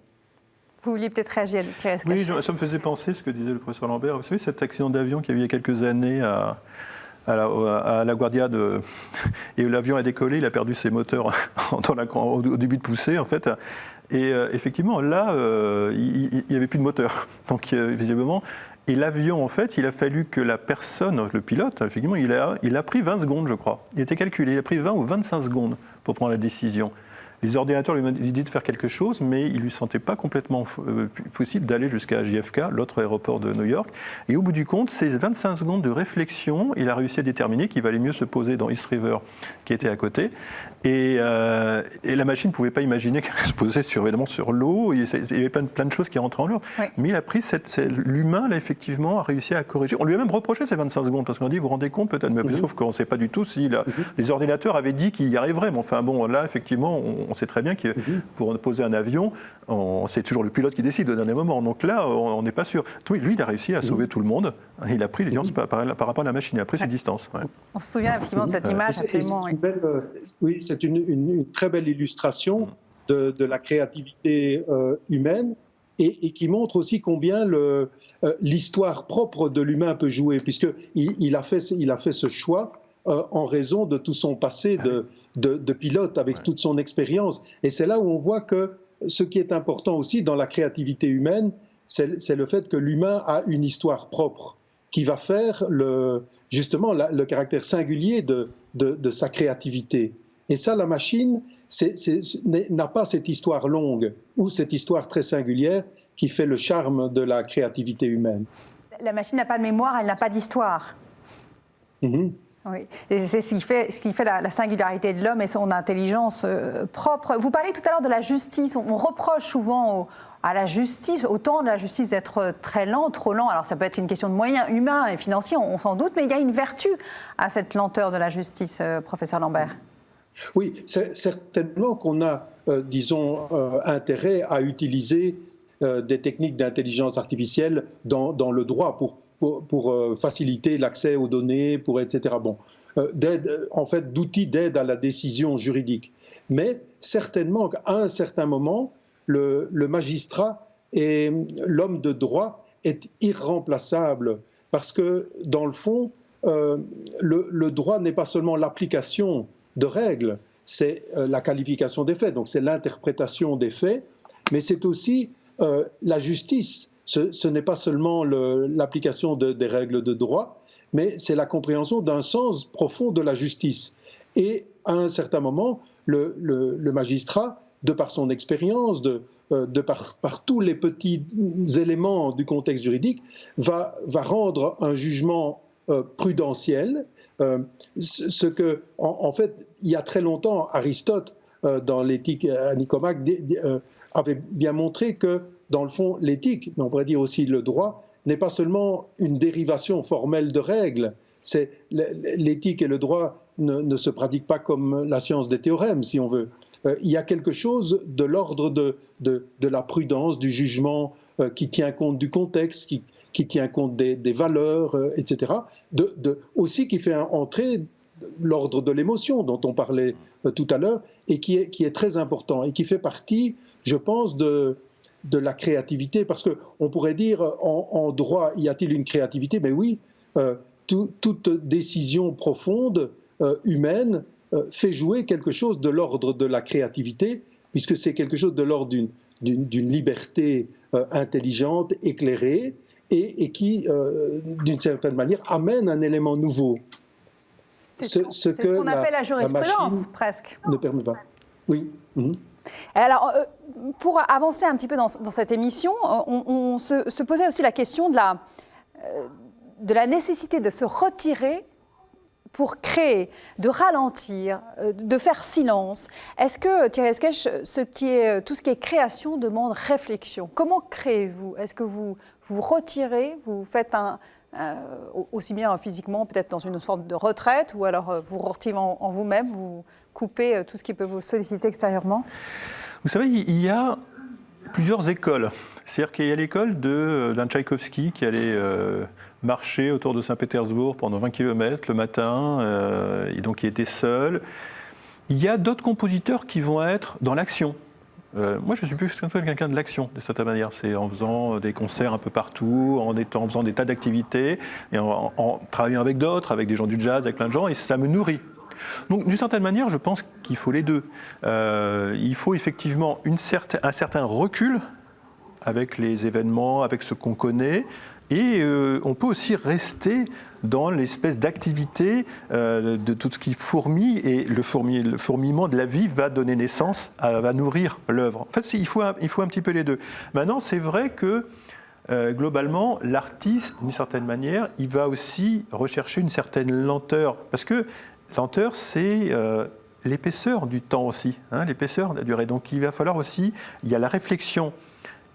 Vous vouliez peut-être réagir, Thierry Escache. Oui, ça me faisait penser ce que disait le professeur Lambert. Vous savez, cet accident d'avion qu'il y a eu il y a quelques années à La Guardia, et l'avion a décollé, il a perdu ses moteurs au début de poussée, en fait. Et effectivement, là, il n'y avait plus de moteur. Donc, visiblement, et l'avion, en fait, il a fallu que la personne, le pilote, effectivement, il a pris 20 secondes, je crois. Il était calculé, il a pris 20 ou 25 secondes pour prendre la décision. Les ordinateurs lui ont dit de faire quelque chose, mais il ne lui sentait pas complètement possible d'aller jusqu'à JFK, l'autre aéroport de New York. Et au bout du compte, ces 25 secondes de réflexion, il a réussi à déterminer qu'il valait mieux se poser dans East River, qui était à côté. Et la machine ne pouvait pas imaginer qu'elle se posait évidemment sur l'eau. Il y avait plein de choses qui rentraient en l'eau. Oui. Mais il a pris l'humain, là, effectivement, a réussi à corriger. On lui a même reproché ces 25 secondes, parce qu'on dit, vous vous rendez compte peut-être, mais sauf qu'on ne sait pas du tout si les ordinateurs avaient dit qu'il y arriverait. Mais enfin, bon, là, effectivement, on sait très bien que pour poser un avion, c'est toujours le pilote qui décide au dernier moment. Donc là, on n'est pas sûr. Lui, il a réussi à sauver tout le monde. Il a pris les distances par rapport à la machine. Il a pris ses distances. Ouais. On se souvient effectivement de cette image, absolument. C'est une très belle illustration de la créativité humaine et qui montre aussi combien l'histoire propre de l'humain peut jouer, puisqu'il a fait ce choix en raison de tout son passé de pilote, avec toute son expérience. Et c'est là où on voit que ce qui est important aussi dans la créativité humaine, c'est le fait que l'humain a une histoire propre, qui va faire justement le caractère singulier de sa créativité. Et ça, la machine n'a pas cette histoire longue ou cette histoire très singulière qui fait le charme de la créativité humaine. La machine n'a pas de mémoire, elle n'a pas d'histoire. Mm-hmm. Oui, et c'est ce qui fait la singularité de l'homme et son intelligence propre. Vous parlez tout à l'heure de la justice. On reproche souvent à la justice, au temps de la justice, d'être très lent, trop lent. Alors ça peut être une question de moyens humains et financiers, on s'en doute, mais il y a une vertu à cette lenteur de la justice, professeur Lambert. Oui, c'est certainement qu'on a, intérêt à utiliser des techniques d'intelligence artificielle dans le droit pour faciliter l'accès aux données, etc. Bon, d'outils d'aide à la décision juridique. Mais certainement qu'à un certain moment, le magistrat et l'homme de droit est irremplaçable parce que, dans le fond, le droit n'est pas seulement l'application de règles, c'est la qualification des faits, donc c'est l'interprétation des faits, mais c'est aussi la justice. Ce n'est pas seulement l'application des règles de droit, mais c'est la compréhension d'un sens profond de la justice. Et à un certain moment, le magistrat, de par son expérience, par tous les petits éléments du contexte juridique, va rendre un jugement prudentiel, ce que, en fait, il y a très longtemps, Aristote, dans l'éthique à Nicomaque, avait bien montré que, dans le fond, l'éthique, mais on pourrait dire aussi le droit, n'est pas seulement une dérivation formelle de règles. L'éthique et le droit ne se pratiquent pas comme la science des théorèmes, si on veut. Il y a quelque chose de l'ordre de la prudence, du jugement, qui tient compte du contexte, qui tient compte des valeurs, etc. Aussi qui fait entrer l'ordre de l'émotion dont on parlait tout à l'heure, et qui est très important, et qui fait partie, je pense, de la créativité, parce qu'on pourrait dire, en droit, y a-t-il une créativité? Mais oui, toute décision profonde, humaine, fait jouer quelque chose de l'ordre de la créativité, puisque c'est quelque chose de l'ordre d'une liberté intelligente, éclairée, et qui, d'une certaine manière, amène un élément nouveau. C'est ce qu'on appelle la jurisprudence, presque. Ne permet pas. Oui. Mm-hmm. Alors, pour avancer un petit peu dans cette émission, on se posait aussi la question de la nécessité de se retirer pour créer, de ralentir, de faire silence. Est-ce que, Thierry Esquèche, tout ce qui est création demande réflexion? Comment créez-vous? Est-ce que vous vous retirez, vous faites aussi bien physiquement, peut-être dans une forme de retraite, ou alors vous retirez en vous-même, vous coupez tout ce qui peut vous solliciter extérieurement? Vous savez, il y a plusieurs écoles. C'est-à-dire qu'il y a l'école d'un Tchaïkovski qui allait marcher autour de Saint-Pétersbourg pendant 20 km le matin, et donc il était seul. Il y a d'autres compositeurs qui vont être dans l'action. Moi, je suis plus quelqu'un de l'action, de cette manière. C'est en faisant des concerts un peu partout, en faisant des tas d'activités, et en travaillant avec d'autres, avec des gens du jazz, avec plein de gens, et ça me nourrit. Donc, d'une certaine manière, je pense qu'il faut les deux. Il faut effectivement un certain recul avec les événements, avec ce qu'on connaît, et on peut aussi rester dans l'espèce d'activité de tout ce qui fourmille, et le fourmillement de la vie va donner naissance, va nourrir l'œuvre. En fait, il faut un petit peu les deux. Maintenant, c'est vrai que globalement, l'artiste, d'une certaine manière, il va aussi rechercher une certaine lenteur, parce que lenteur, c'est l'épaisseur du temps aussi, l'épaisseur de la durée. Donc il va falloir aussi, il y a la réflexion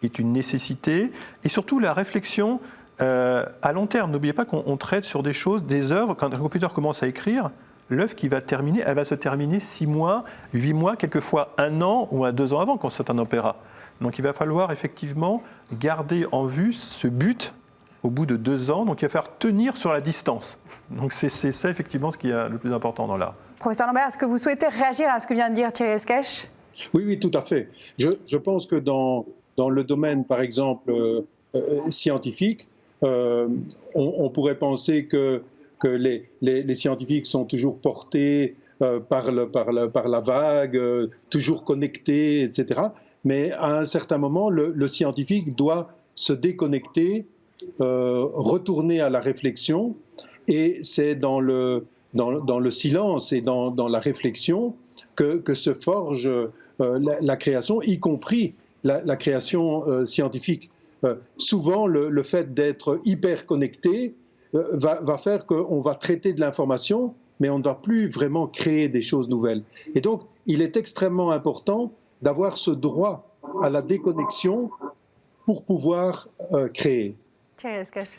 est une nécessité, et surtout la réflexion à long terme. N'oubliez pas qu'on traite sur des choses, des œuvres, quand un computer commence à écrire, l'œuvre qui va terminer, elle va se terminer 6 mois, 8 mois, quelquefois 1 an ou 2 ans avant, quand c'est un opéra. Donc il va falloir effectivement garder en vue ce but au bout de 2 ans, donc il va falloir tenir sur la distance. Donc c'est ça effectivement ce qui est le plus important dans l'art. Professeur Lambert, est-ce que vous souhaitez réagir à ce que vient de dire Thierry Esquèche? Oui, tout à fait. Je pense que dans le domaine, par exemple, scientifique, on pourrait penser que les scientifiques sont toujours portés par la vague, toujours connectés, etc. Mais à un certain moment, le scientifique doit se déconnecter retourner à la réflexion, et c'est dans le silence et dans la réflexion que se forge la création, y compris la création scientifique. Souvent, le fait d'être hyper connecté va faire qu'on va traiter de l'information, mais on ne va plus vraiment créer des choses nouvelles. Et donc, il est extrêmement important d'avoir ce droit à la déconnexion pour pouvoir créer. Thierry Lescache.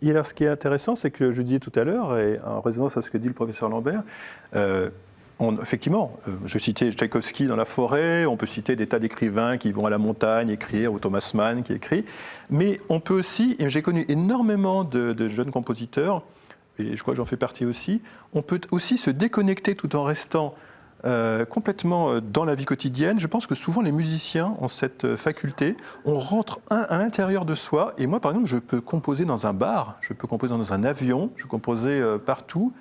Et alors, ce qui est intéressant, c'est que je disais tout à l'heure, et en résonance à ce que dit le professeur Lambert, effectivement, je citais Tchaïkovski dans la forêt, on peut citer des tas d'écrivains qui vont à la montagne écrire, ou Thomas Mann qui écrit, mais on peut aussi, et j'ai connu énormément de jeunes compositeurs, et je crois que j'en fais partie aussi, on peut aussi se déconnecter tout en restant complètement dans la vie quotidienne. Je pense que souvent les musiciens ont cette faculté, on rentre à l'intérieur de soi, et moi par exemple je peux composer dans un bar, je peux composer dans un avion, je peux composer partout,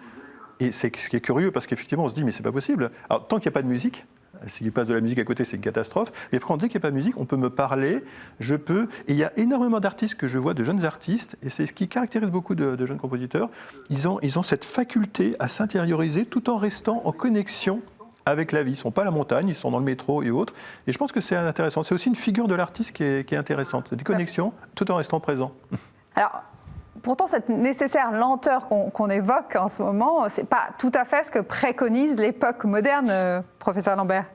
et c'est ce qui est curieux parce qu'effectivement on se dit mais c'est pas possible. Alors tant qu'il n'y a pas de musique, s'il passe de la musique à côté c'est une catastrophe, mais après dès qu'il n'y a pas de musique on peut me parler, et il y a énormément d'artistes que je vois, de jeunes artistes, et c'est ce qui caractérise beaucoup de jeunes compositeurs, ils ont cette faculté à s'intérioriser tout en restant en connexion avec la vie. Ils ne sont pas à la montagne, ils sont dans le métro et autres. Et je pense que c'est intéressant. C'est aussi une figure de l'artiste qui est intéressante. Des connexions tout en restant présent. Alors, pourtant, cette nécessaire lenteur qu'on évoque en ce moment, ce n'est pas tout à fait ce que préconise l'époque moderne, professeur Lambert.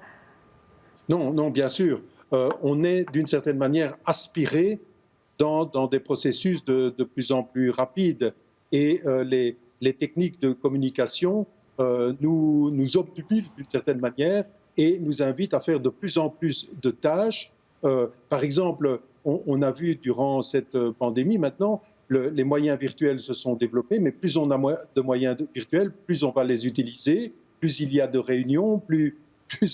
Non, bien sûr. On est d'une certaine manière aspiré dans des processus de plus en plus rapides. Et les techniques de communication nous obnubilent d'une certaine manière et nous invitent à faire de plus en plus de tâches. Par exemple, on a vu durant cette pandémie maintenant, les moyens virtuels se sont développés, mais plus on a de moyens virtuels, plus on va les utiliser, plus il y a de réunions, plus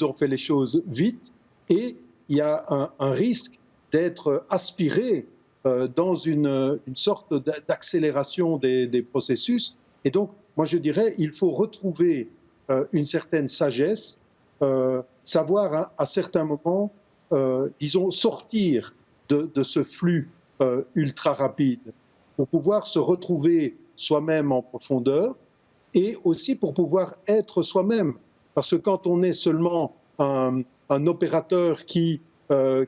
on fait les choses vite, et il y a un risque d'être aspiré dans une sorte d'accélération des processus. Et donc, moi je dirais, il faut retrouver une certaine sagesse, savoir à certains moments, disons, sortir de ce flux ultra rapide, pour pouvoir se retrouver soi-même en profondeur et aussi pour pouvoir être soi-même. Parce que quand on est seulement un opérateur qui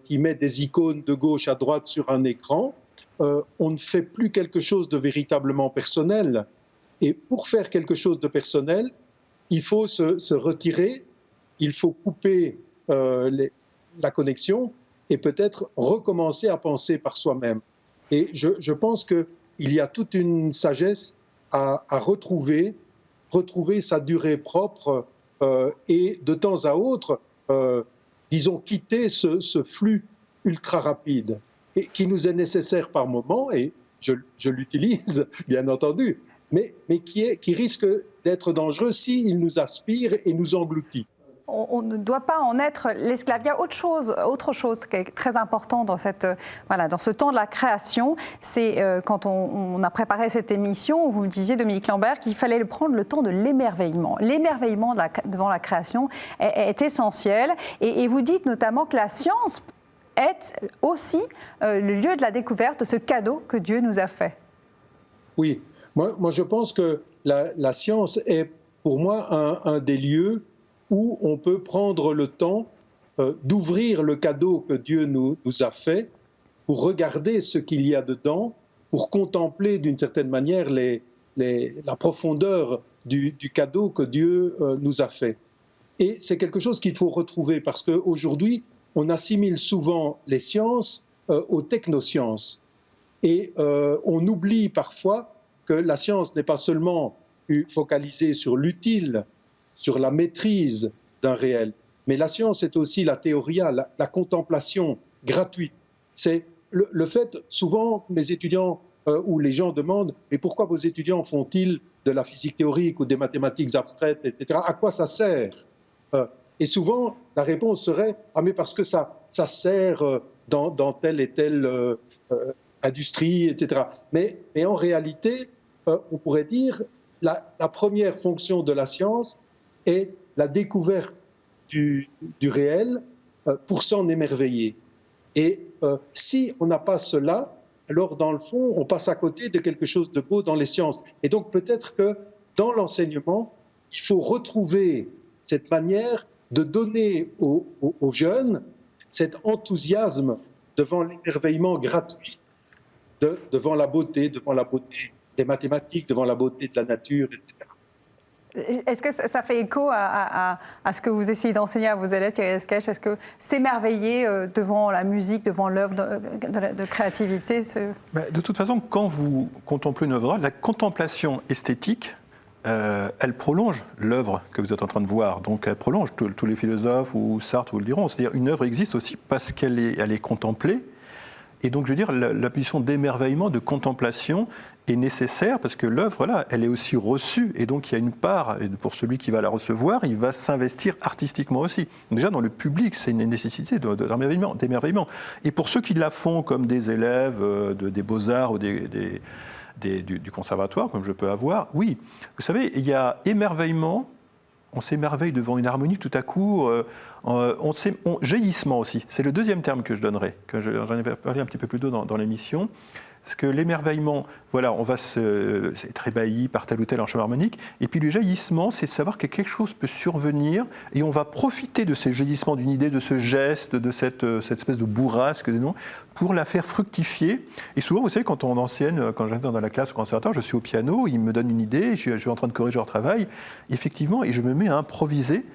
met des icônes de gauche à droite sur un écran, on ne fait plus quelque chose de véritablement personnel. Et pour faire quelque chose de personnel, il faut se retirer, il faut couper la connexion et peut-être recommencer à penser par soi-même. Et je pense qu'il y a toute une sagesse à retrouver sa durée propre et de temps à autre, disons, quitter ce flux ultra rapide et qui nous est nécessaire par moment, et je l'utilise bien entendu, mais qui risque d'être dangereux s'il nous aspire et nous engloutit. On ne doit pas en être l'esclave. Il y a autre chose qui est très important dans ce temps de la création. C'est quand on a préparé cette émission, où vous me disiez, Dominique Lambert, qu'il fallait prendre le temps de l'émerveillement. L'émerveillement devant la création est essentiel. Et vous dites notamment que la science est aussi le lieu de la découverte de ce cadeau que Dieu nous a fait. Oui, moi je pense que la science est pour moi un des lieux où on peut prendre le temps d'ouvrir le cadeau que Dieu nous a fait, pour regarder ce qu'il y a dedans, pour contempler d'une certaine manière la profondeur du cadeau que Dieu nous a fait. Et c'est quelque chose qu'il faut retrouver, parce qu'aujourd'hui, on assimile souvent les sciences aux technosciences. Et on oublie parfois que la science n'est pas seulement focalisée sur l'utile, sur la maîtrise d'un réel. Mais la science est aussi la théoria, la contemplation gratuite. C'est le fait, souvent, mes étudiants ou les gens demandent « mais pourquoi vos étudiants font-ils de la physique théorique ou des mathématiques abstraites, etc. À quoi ça sert ?» Et souvent, la réponse serait « ah mais parce que ça sert dans telle et telle industrie, etc. » Mais en réalité, on pourrait dire la première fonction de la science est la découverte du réel pour s'en émerveiller. Et si on n'a pas cela, alors dans le fond, on passe à côté de quelque chose de beau dans les sciences. Et donc peut-être que dans l'enseignement, il faut retrouver cette manière de donner aux jeunes cet enthousiasme devant l'émerveillement gratuit, devant la beauté des mathématiques, devant la beauté de la nature, etc. Est-ce que ça fait écho à ce que vous essayez d'enseigner à vos élèves, Thierry Esquèche? Est-ce que s'émerveiller devant la musique, devant l'œuvre de créativité De toute façon, quand vous contemplez une œuvre, la contemplation esthétique, elle prolonge l'œuvre que vous êtes en train de voir. Donc elle prolonge, tous les philosophes ou Sartre vous le diront. C'est-à-dire une œuvre existe aussi parce qu'elle est contemplée. Et donc, je veux dire, la position d'émerveillement, de contemplation est nécessaire parce que l'œuvre, là, elle est aussi reçue. Et donc, il y a une part, et pour celui qui va la recevoir, il va s'investir artistiquement aussi. Déjà, dans le public, c'est une nécessité d'émerveillement. Et pour ceux qui la font comme des élèves des beaux-arts ou du conservatoire, comme je peux avoir, oui. Vous savez, il y a émerveillement. On s'émerveille devant une harmonie, tout à coup, jaillissement aussi. C'est le deuxième terme que je donnerai, que j'en avais parlé un petit peu plus tôt dans l'émission. Parce que l'émerveillement, voilà, on va être ébahi par tel ou tel enchaînement harmonique. Et puis le jaillissement, c'est de savoir que quelque chose peut survenir et on va profiter de ces jaillissements, d'une idée, de ce geste, de cette espèce de bourrasque, pour la faire fructifier. Et souvent, vous savez, quand on enseigne, quand j'interviens dans la classe au conservatoire, je suis au piano, ils me donnent une idée, je suis en train de corriger leur travail, effectivement, et je me mets à improviser.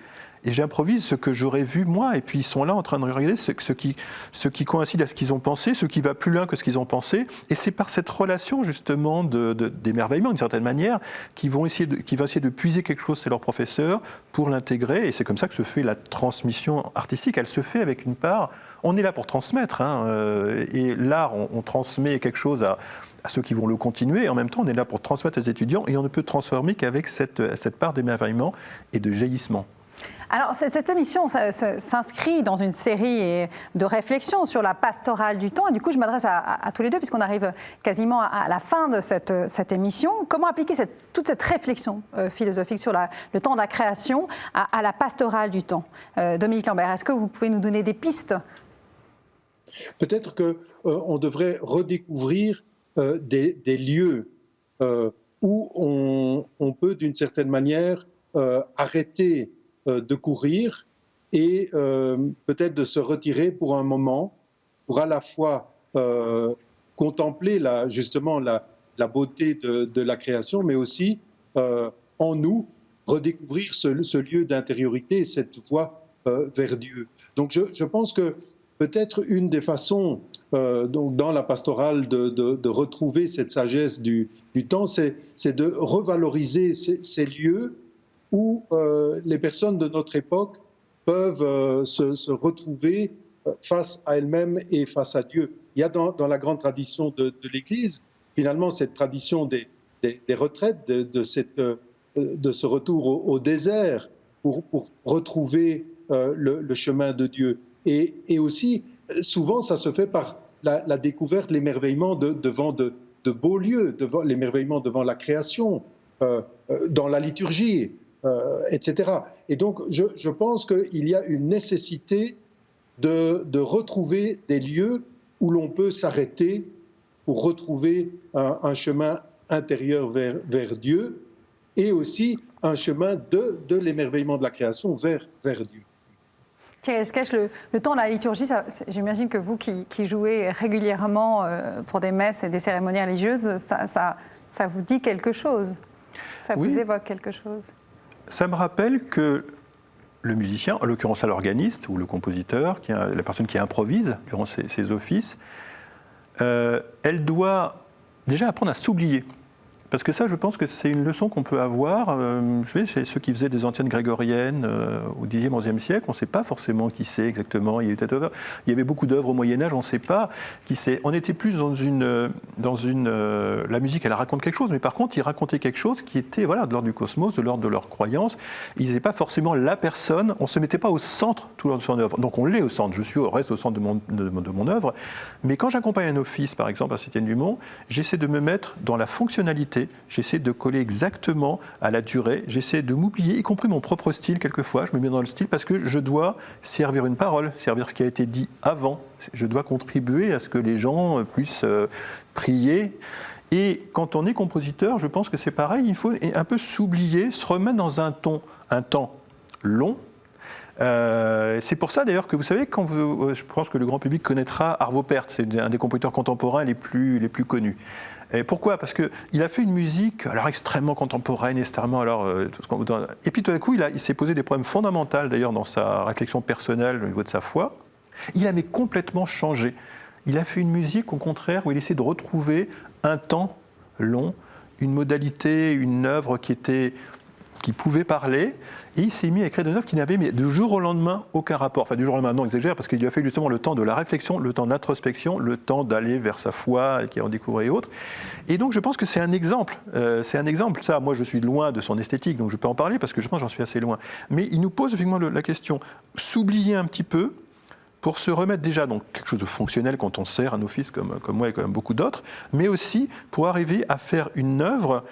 Et j'improvise ce que j'aurais vu moi, et puis ils sont là en train de regarder ce qui coïncide à ce qu'ils ont pensé, ce qui va plus loin que ce qu'ils ont pensé. Et c'est par cette relation justement d'émerveillement, d'une certaine manière, qui va essayer de puiser quelque chose chez leur professeur pour l'intégrer. Et c'est comme ça que se fait la transmission artistique. Elle se fait avec une part. On est là pour transmettre, et l'art, on transmet quelque chose à ceux qui vont le continuer. Et en même temps, on est là pour transmettre aux étudiants, et on ne peut transformer qu'avec cette part d'émerveillement et de jaillissement. Alors, cette émission s'inscrit dans une série de réflexions sur la pastorale du temps. Et du coup, je m'adresse à tous les deux, puisqu'on arrive quasiment à la fin de cette émission. Comment appliquer toute cette réflexion philosophique sur le temps de la création à la pastorale du temps? Dominique Lambert, est-ce que vous pouvez nous donner des pistes? Peut-être qu'on devrait redécouvrir des lieux où on peut, d'une certaine manière, arrêter de courir et peut-être de se retirer pour un moment, pour à la fois contempler justement la beauté de la création, mais aussi en nous redécouvrir ce lieu d'intériorité, cette voie vers Dieu. Donc je pense que peut-être une des façons donc dans la pastorale de retrouver cette sagesse du temps, c'est de revaloriser ces lieux où les personnes de notre époque peuvent se retrouver face à elles-mêmes et face à Dieu. Il y a dans la grande tradition de l'Église, finalement, cette tradition des retraites, de ce retour au désert pour retrouver le chemin de Dieu. Et aussi, souvent, ça se fait par la découverte, l'émerveillement devant de beaux lieux, l'émerveillement devant la création, dans la liturgie, etc. Et donc, je pense qu'il y a une nécessité de retrouver des lieux où l'on peut s'arrêter pour retrouver un chemin intérieur vers Dieu et aussi un chemin de l'émerveillement de la création vers Dieu. Thierry Esquèche, le temps de la liturgie, j'imagine que vous qui jouez régulièrement pour des messes et des cérémonies religieuses, ça vous dit quelque chose? Ça vous évoque quelque chose? Ça me rappelle que le musicien, en l'occurrence l'organiste ou le compositeur, la personne qui improvise durant ses offices, elle doit déjà apprendre à s'oublier. Parce que ça, je pense que c'est une leçon qu'on peut avoir. C'est ceux qui faisaient des antiennes grégoriennes au Xe, XIe siècle. On ne sait pas forcément qui c'est exactement. Il y avait beaucoup d'œuvres au Moyen-Âge, on ne sait pas qui c'est. On était plus dans la musique, elle raconte quelque chose, mais par contre, ils racontaient quelque chose qui était de l'ordre du cosmos, de l'ordre de leur croyance. Ils n'étaient pas forcément la personne. On ne se mettait pas au centre tout de son œuvre. Donc on l'est au centre. Je reste au centre de mon œuvre. Mais quand j'accompagne un office, par exemple, à Saint-Étienne-du-Mont, j'essaie de me mettre dans la fonctionnalité tonalité, j'essaie de coller exactement à la durée, j'essaie de m'oublier, y compris mon propre style quelquefois, je me mets dans le style parce que je dois servir une parole, servir ce qui a été dit avant, je dois contribuer à ce que les gens puissent prier. Et quand on est compositeur, je pense que c'est pareil, il faut un peu s'oublier, se remettre dans un temps long. C'est pour ça d'ailleurs que vous savez, je pense que le grand public connaîtra Arvo Pärt, c'est un des compositeurs contemporains les plus connus. Et pourquoi ? Parce qu'il a fait une musique alors extrêmement contemporaine, extrêmement et puis tout d'un coup il s'est posé des problèmes fondamentaux d'ailleurs dans sa réflexion personnelle au niveau de sa foi. Il avait complètement changé. Il a fait une musique au contraire où il essaie de retrouver un temps long, une modalité, une œuvre qui pouvait parler, et il s'est mis à écrire des œuvres qui n'avaient du jour au lendemain aucun rapport. Enfin, du jour au lendemain, non, exagère, parce qu'il lui a fait justement le temps de la réflexion, le temps d'introspection, le temps d'aller vers sa foi, qui en découvrait et autres. Et donc, je pense que c'est un exemple. Ça, moi, je suis loin de son esthétique, donc je peux en parler, parce que je pense que j'en suis assez loin. Mais il nous pose effectivement la question, s'oublier un petit peu, pour se remettre déjà dans quelque chose de fonctionnel quand on sert un office comme moi et comme beaucoup d'autres, mais aussi pour arriver à faire une œuvre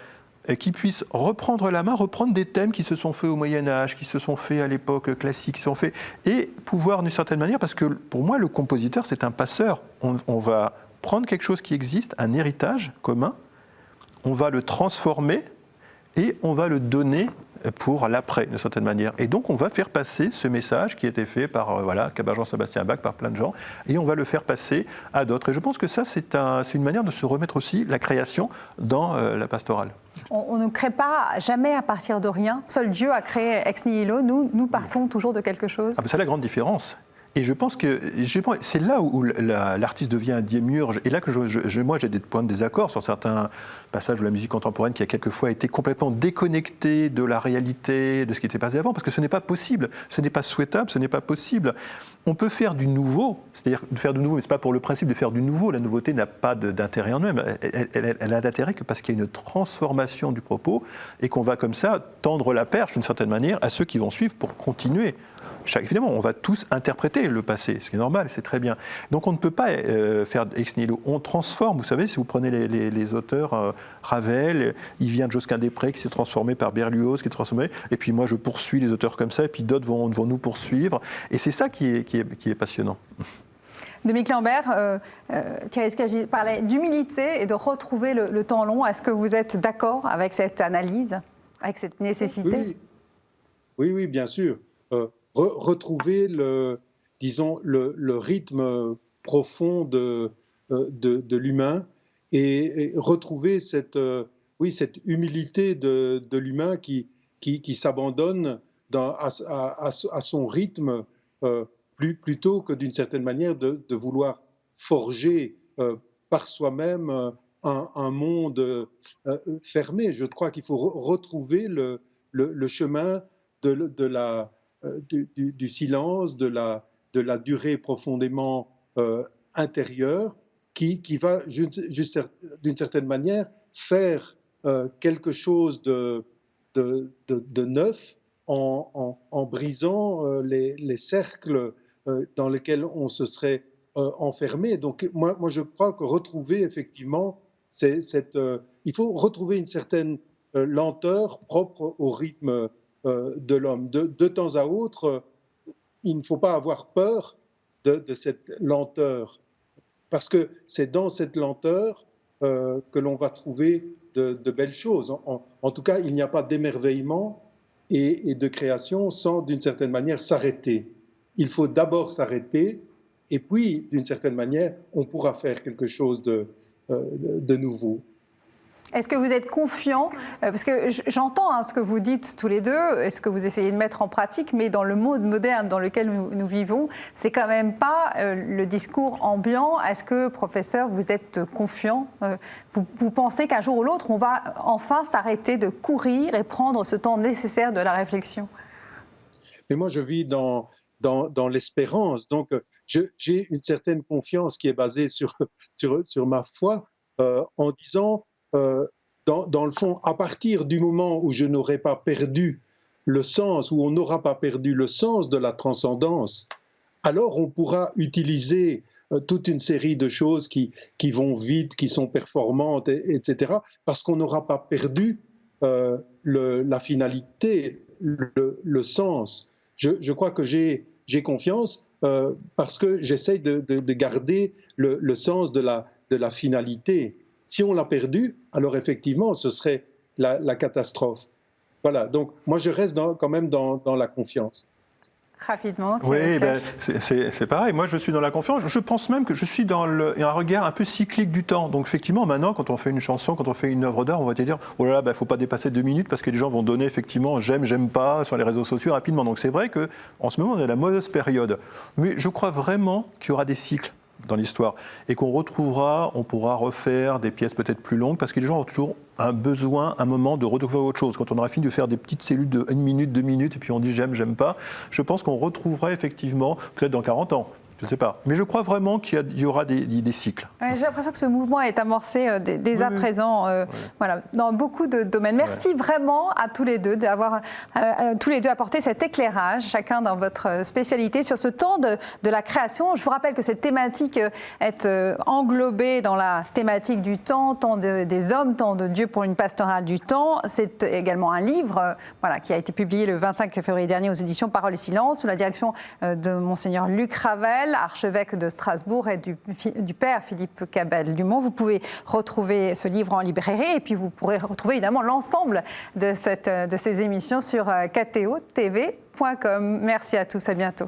qui puisse reprendre la main, reprendre des thèmes qui se sont faits au Moyen-Âge, qui se sont faits à l'époque classique, qui se sont faits, et pouvoir d'une certaine manière, parce que pour moi le compositeur c'est un passeur, on va prendre quelque chose qui existe, un héritage commun, on va le transformer et on va le donner pour l'après, d'une certaine manière. Et donc, on va faire passer ce message qui a été fait par Jean-Sébastien Bach, par plein de gens, et on va le faire passer à d'autres. Et je pense que ça, c'est une manière de se remettre aussi la création dans la pastorale. On ne crée pas jamais à partir de rien. Seul Dieu a créé ex nihilo. Nous partons toujours de quelque chose. C'est la grande différence. Et je pense que c'est là où l'artiste devient un démiurge. Et là que moi, j'ai des points de désaccord sur certains passages de la musique contemporaine qui a quelquefois été complètement déconnecté de la réalité, de ce qui était passé avant, parce que ce n'est pas possible, ce n'est pas souhaitable, ce n'est pas possible. On peut faire du nouveau, c'est-à-dire faire du nouveau, mais ce n'est pas pour le principe de faire du nouveau. La nouveauté n'a pas d'intérêt en elle-même. Elle a d'intérêt que parce qu'il y a une transformation du propos et qu'on va comme ça tendre la perche, d'une certaine manière, à ceux qui vont suivre pour continuer. Évidemment, on va tous interpréter le passé, ce qui est normal, c'est très bien. Donc on ne peut pas faire ex nihilo. On transforme, vous savez, si vous prenez les auteurs, Ravel, il vient de Josquin-des-Prés qui s'est transformé par Berlioz, qui est transformé, et puis moi je poursuis les auteurs comme ça, et puis d'autres vont nous poursuivre. Et c'est ça qui est passionnant. Dominique Lambert, Thierry Scaggi parlait d'humilité et de retrouver le temps long. Est-ce que vous êtes d'accord avec cette analyse, avec cette nécessité ? Oui, bien sûr. Retrouver le rythme profond de l'humain et retrouver cette humilité de l'humain qui s'abandonne à son rythme plutôt que d'une certaine manière de vouloir forger par soi-même un monde fermé. Je crois qu'il faut retrouver le chemin du silence, de la durée profondément intérieure, qui va d'une certaine manière faire quelque chose de neuf en brisant les cercles dans lesquels on se serait enfermé. Donc moi je crois que retrouver effectivement il faut retrouver une certaine lenteur propre au rythme de l'homme. De temps à autre, il ne faut pas avoir peur de cette lenteur, parce que c'est dans cette lenteur que l'on va trouver de belles choses. En tout cas, il n'y a pas d'émerveillement et de création sans, d'une certaine manière, s'arrêter. Il faut d'abord s'arrêter, et puis, d'une certaine manière, on pourra faire quelque chose de nouveau. Est-ce que vous êtes confiant ? Parce que j'entends ce que vous dites tous les deux, et ce que vous essayez de mettre en pratique, mais dans le monde moderne dans lequel nous vivons, c'est quand même pas le discours ambiant. Est-ce que, professeur, vous êtes confiant ? Vous pensez qu'un jour ou l'autre, on va enfin s'arrêter de courir et prendre ce temps nécessaire de la réflexion ? Mais moi, je vis dans l'espérance. Donc, j'ai une certaine confiance qui est basée sur ma foi, en disant... dans le fond, à partir du moment où je n'aurai pas perdu le sens, où on n'aura pas perdu le sens de la transcendance, alors on pourra utiliser toute une série de choses qui vont vite, qui sont performantes, etc., parce qu'on n'aura pas perdu la finalité, le sens. Je crois que j'ai confiance parce que j'essaie de garder le sens de la finalité. Si on l'a perdu, alors effectivement, ce serait la catastrophe. Voilà, donc moi je reste quand même dans la confiance. Rapidement, oui, c'est pareil. Moi, je suis dans la confiance. Je pense même que je suis dans un regard un peu cyclique du temps. Donc, effectivement, maintenant, quand on fait une chanson, quand on fait une œuvre d'art, on va te dire « Oh là là, il ne faut pas dépasser 2 minutes parce que les gens vont donner effectivement j'aime, j'aime pas sur les réseaux sociaux rapidement. » Donc, c'est vrai qu'en ce moment, on est à la mauvaise période. Mais je crois vraiment qu'il y aura des cycles dans l'histoire et qu'on retrouvera, on pourra refaire des pièces peut-être plus longues parce que les gens ont toujours un besoin, un moment de retrouver autre chose. Quand on aura fini de faire des petites cellules de 1 minute, 2 minutes et puis on dit j'aime, j'aime pas, je pense qu'on retrouvera effectivement, peut-être dans 40 ans, je ne sais pas. Mais je crois vraiment qu'il y aura des cycles. Ouais, j'ai l'impression que ce mouvement est amorcé dès à présent voilà, dans beaucoup de domaines. Merci vraiment à tous les deux d'avoir tous les deux apporté cet éclairage, chacun dans votre spécialité, sur ce temps de la création. Je vous rappelle que cette thématique est englobée dans la thématique du temps des hommes, temps de Dieu pour une pastorale du temps. C'est également un livre voilà, qui a été publié le 25 février dernier aux éditions Parole et Silence, sous la direction de Monseigneur Luc Ravel, archevêque de Strasbourg, et du père Philippe Cabal-Dumont. Vous pouvez retrouver ce livre en librairie et puis vous pourrez retrouver évidemment l'ensemble de ces émissions sur ktotv.com. Merci à tous, à bientôt.